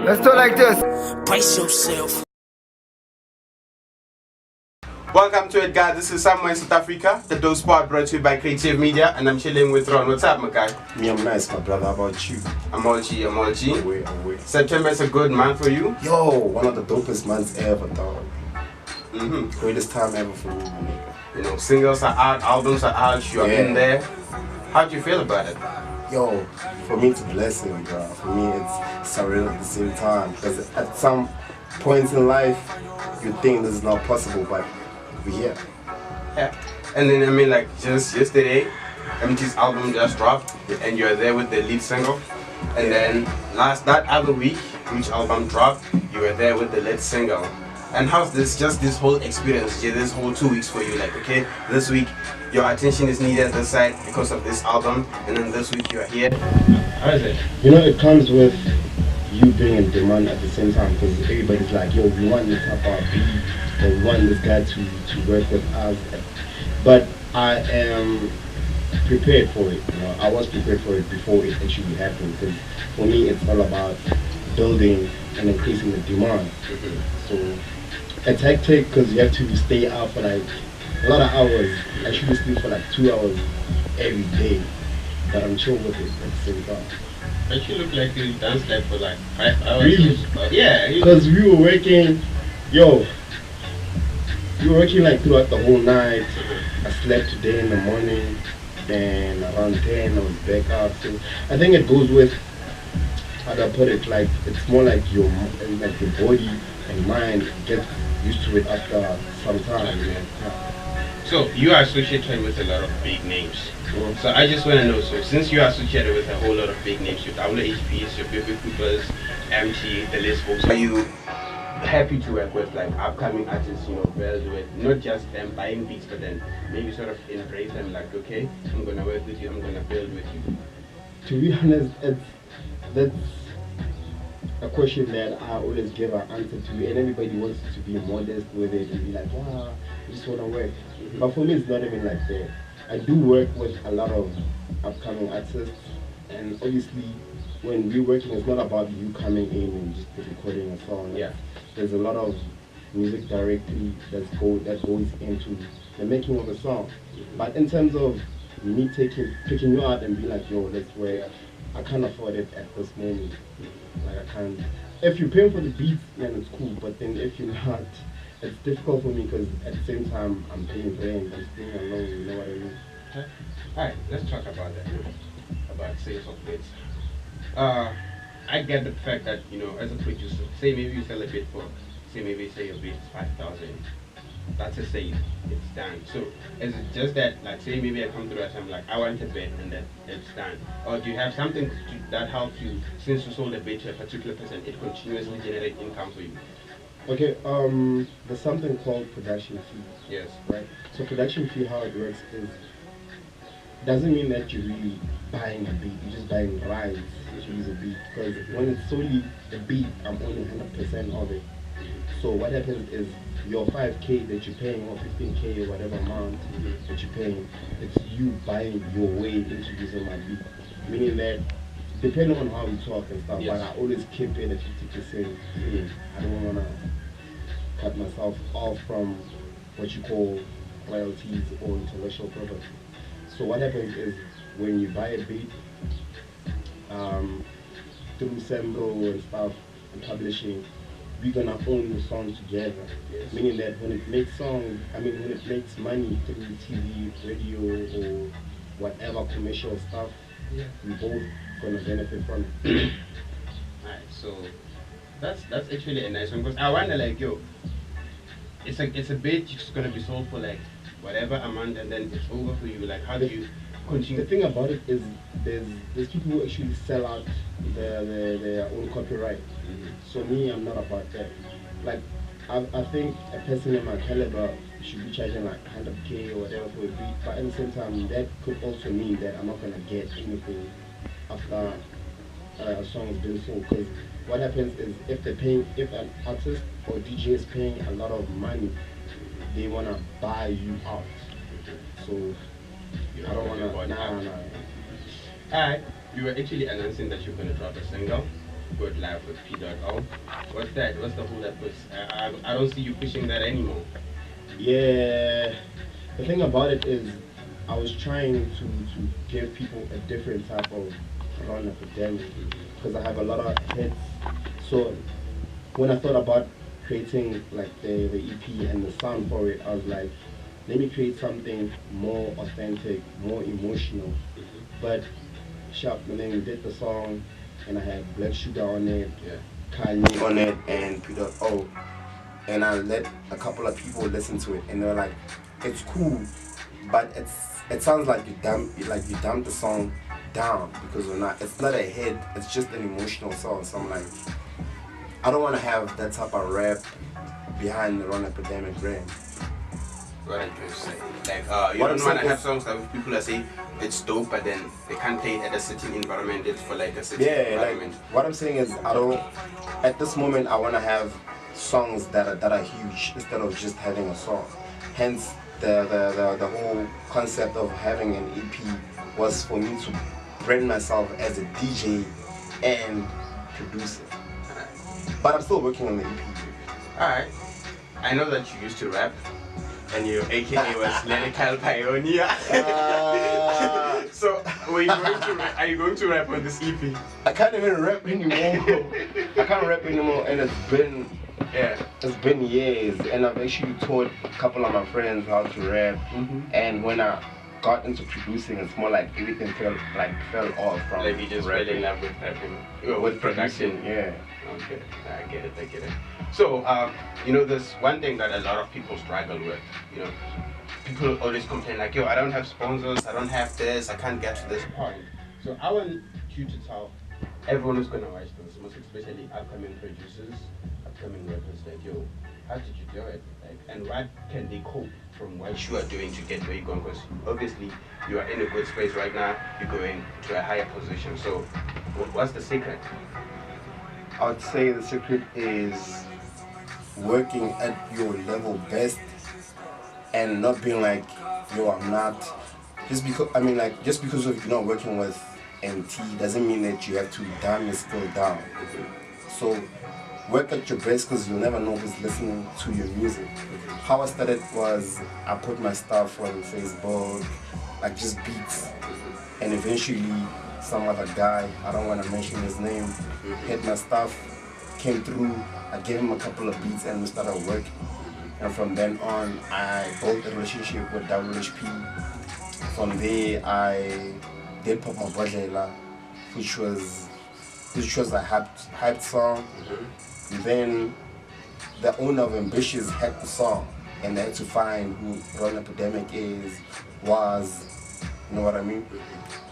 Let's do it like this. Brace yourself. Welcome to it, guys. This is somewhere in South Africa. The Thedopespotsa brought to you by Creative Media, and I'm chilling with Ron. What's up, my guy? Me, I'm nice, my brother. How about you? I'm all G. Wait. September is a good month for you. Yo, one of the dopest months ever, dog. Greatest time ever for me, my nigga. You know, singles are out, albums are out, you're in there. How do you feel about it? Yo, for me it's a blessing, bro. For me it's surreal at the same time. Because at some points in life, you think this is not possible, but we're here. Yeah. And then, I mean, like, just yesterday, eMtee's album just dropped, and you're there with the lead single. And then, that other week, Rouge album dropped, you were there with the lead single. And how's this whole experience, this whole 2 weeks for you? Like, okay, this week your attention is needed this side because of this album, and then this week you're here. How is it? You know, it comes with you being in demand at the same time, because everybody's like, yo, we want this type of beat, or we want this guy to work with us. But I am prepared for it. You know, I was prepared for it before it actually happened, because for me it's all about building and increasing the demand. So it's hectic because you have to stay out for like a lot of hours. I usually sleep for like 2 hours every day, but I'm chill with it at the same time. Don't you look like you danced like for like 5 hours? Really? Yeah. Because we were working, like throughout the whole night. I slept today in the morning, then around 10 I was back up. So I think it goes with, how do I put it, like it's more like your body and mind gets used to it after some time. So you are associated with a lot of big names. So I just want to know, so since you are associated with a whole lot of big names, your WHPs, your Baby Coopers, eMtee, the list goes. Are you happy to work with like upcoming artists, build with not just them buying beats, but then maybe sort of embrace them like, okay, I'm gonna work with you, I'm gonna build with you? To be honest, that's a question that I always give an answer to, and everybody wants to be modest with it and be like, wow, I just want to work. But for me, it's not even like that. I do work with a lot of upcoming artists, and obviously, when we're working, it's not about you coming in and just recording a song. Yeah. There's a lot of music directly that goes into the making of a song. But in terms of me picking you out and be like, yo, let's work, I can't afford it at this moment. Like I can't. If you're paying for the beats, then it's cool. But then if you're not, it's difficult for me because at the same time I'm paying rent, I'm staying alone. You know what I mean? Okay. Alright, let's talk about that. About sales of beats. I get the fact that as a producer, say maybe you sell a beat for, say your beat is 5,000. That's a sale, it's done. So is it just that, like, say maybe I come through and I'm like, I want a bit and then it's done? Or do you have something that helps you, since you sold a bit to a particular person, it continuously generates income for you? Okay, there's something called production fee. Yes. Right? So production fee, how it works is, doesn't mean that you're really buying a beat, you're just buying rights to use a beat. Because when it's solely the beat, I'm owning 100% of it. So what happens is, your 5K that you're paying, or 15K or whatever amount that you're paying, it's you buying your way into using my beat. Meaning that, depending on how we talk and stuff, but I always keep it at 50%. I don't want to cut myself off from what you call royalties or intellectual property. So what happens is, when you buy a beat, through Sembro and stuff, and publishing, we're gonna own the song together. Yes. Meaning that when it makes money through TV, radio, or whatever commercial stuff, we both gonna benefit from it. Alright, so that's actually a nice one, because I wonder, like, it's a bit just gonna be sold for like whatever amount and then it's over for you. Like, how do you continue? The thing about it is, there's people who actually sell out their own copyright. So me, I'm not about that. Like, I think a person in my caliber should be charging like 100K or whatever for a beat, but at the same time, that could also mean that I'm not gonna get anything after a song has been sold. Because what happens is, if an artist or DJ is paying a lot of money, they wanna buy you out. So I don't wanna. Nah. Alright, you were actually announcing that you're gonna drop a single. good life with P.O. What's that? What's the whole that push? I don't see you pushing that anymore. Yeah, the thing about it is, I was trying to give people a different type of Ron Epidemic because I have a lot of hits. So when I thought about creating like the EP and the sound for it, I was like, let me create something more authentic, more emotional. But sharp, and then we did the song, and I had Black Sugar on it, Yeah. Kanye on it, and P.O. And I let a couple of people listen to it, and they were like, it's cool, but it sounds like you dumped the song down because it's not a hit, it's just an emotional song. So I'm like, I don't want to have that type of rap behind the Ron Epidemic brand. What I'm trying to say, like, you don't want to have songs that people are saying it's dope, but then they can't play it at a certain environment. It's for like a certain environment. Like what I'm saying is, I don't. At this moment, I want to have songs that are huge instead of just having a song. Hence, the whole concept of having an EP was for me to brand myself as a DJ and producer. But I'm still working on the EP. Alright. I know that you used to rap, and your AKA was Lyrical Pioneer. So, are you going to rap on this EP? I can't even rap anymore. I can't rap anymore, and it's been years, and I've actually taught a couple of my friends how to rap. And when I got into producing, it's more like everything fell off from like you just fell in love with rapping, with production. Yeah. Okay, I get it. So, there's one thing that a lot of people struggle with. People always complain like, yo, I don't have sponsors, I don't have this, I can't get to this point. So I want you to tell everyone who's gonna watch this, most especially upcoming producers, upcoming rappers, like, yo, how did you do it? Like, and what can they cope from what you are doing to get where you're going? Because obviously you are in a good space right now, you're going to a higher position. So what's the secret? I would say the secret is working at your level best and not being like, yo, I'm not. Just because of you're not working with eMtee doesn't mean that you have to dumb your skill down. So work at your best because you'll never know who's listening to your music. How I started was I put my stuff on Facebook, like just beats, and eventually some other guy, I don't want to mention his name, hit my stuff, came through, I gave him a couple of beats and we started working. And from then on, I built a relationship with WHP. From there, I did Pop My Bodlela, which was a hyped song. And then the owner of Ambitious had the song, and they had to find who Ron Epidemic was, you know what I mean?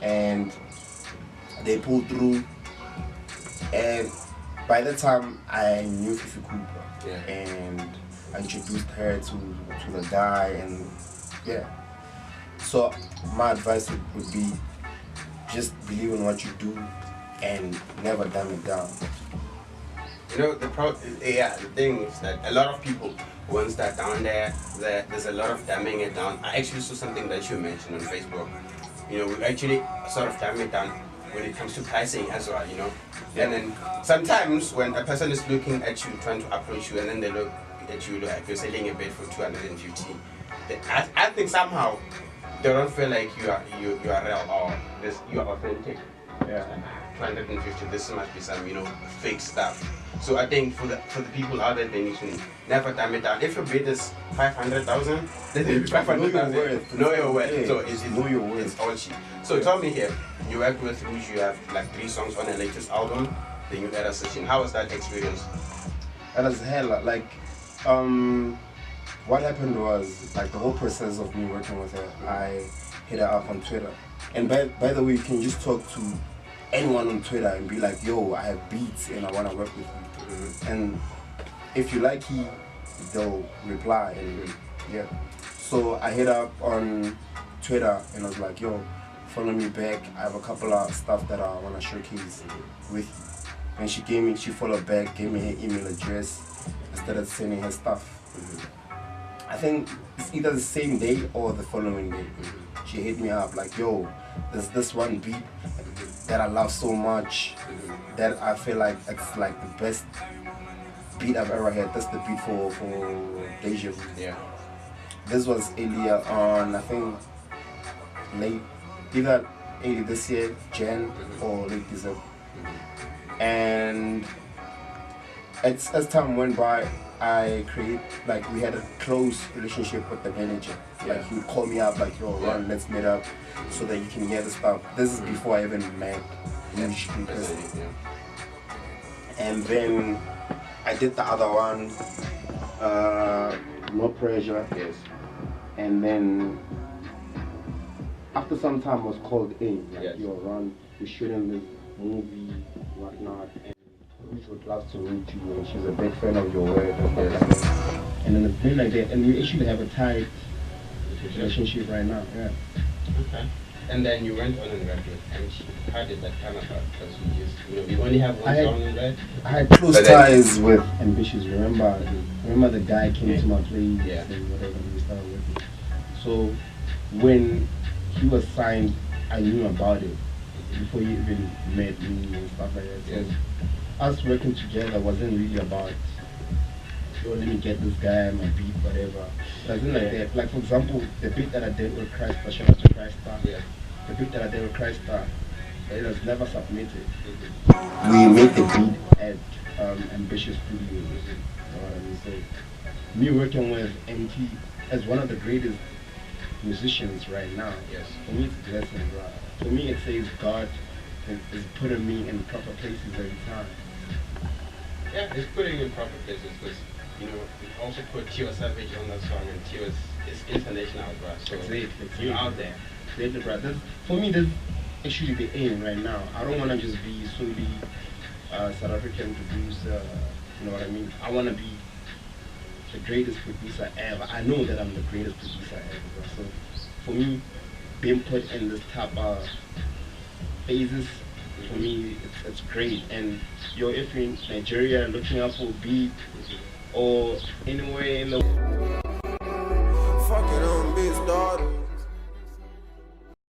And they pulled through, and by the time I knew Fifi Cooper, and I introduced her to the guy, and yeah. So my advice would be just believe in what you do and never dumb it down. The thing is that a lot of people, once they're down there's a lot of dumbing it down. I actually saw something that you mentioned on Facebook. We actually sort of dumb it down when it comes to pricing as well, And then sometimes when a person is looking at you, trying to approach you, and then they look at you like you're selling a bed for 250, I think somehow they don't feel like you are real or you are authentic. 250, this must be some fake stuff. So I think for the people out there, they need to never dumb it down. If your bid is 500,000, then it be 500,000. Know your worth. Yeah. So it's know your worth. It's all cheap. So tell me here, you work with Rouge, you have like 3 songs on the latest album, the new era session. How was that experience? That was hell. Like, what happened was, like, the whole process of me working with her, I hit her up on Twitter. And by the way, you can just talk to anyone on Twitter and be like, yo, I have beats and I want to work with you. And if you like it, they'll reply. And yeah. So I hit up on Twitter and I was like, yo, follow me back. I have a couple of stuff that I want to showcase with you. And she followed back, gave me her email address. I started sending her stuff. I think it's either the same day or the following day. She hit me up like, yo, there's this one beat that I love so much that I feel like it's like the best beat I've ever had. That's the beat for Deja. Yeah. This was earlier on, I think late, either early this year, Jan or late December. And as time went by, we had a close relationship with the manager. Like he would call me up, like, yo, Ron, let's meet up so that you can hear the stuff. This is before I even met Rouge in person. And then I did the other one, No Pressure. Yes. And then after some time I was called in, like, yes. yo, Ron, we're shooting this movie, whatnot, and Rouge would love to meet you, and she's a big fan of your work and stuff like that. And then it's been like that, and we actually have a tight relationship right now. Yeah. Okay. And then you went on and read with eMtee. How did that come about? Because we only have one song in that. I had close ties with Ambitious. Remember the guy came to my place and whatever, and we started working. So when he was signed, I knew about it before he even met me and stuff like that. So us working together wasn't really about, yo, let me get this guy, my beat, whatever. It wasn't like that. Like, for example, the beat that I did with Christ, shout out to Christ Star. The beat that I did with Christ Star, it was never submitted. We made the beat at Ambitious Studios. You know what I mean? So, me working with eMtee as one of the greatest musicians right now, for me it's a blessing, bro. For me it says God is putting me in proper places every time. Yeah, it's putting you in proper places because, we also put Tio Savage on that song, and Tio is international, bro. So you're out there. Exactly, bro. For me, that's actually the aim right now. I don't want to just be solely South African producer, you know what I mean? I want to be the greatest producer ever. I know that I'm the greatest producer ever, bro. So for me, being put in this type of phases, for me, it's great. And if you're in Nigeria looking up for a beat or anywhere in the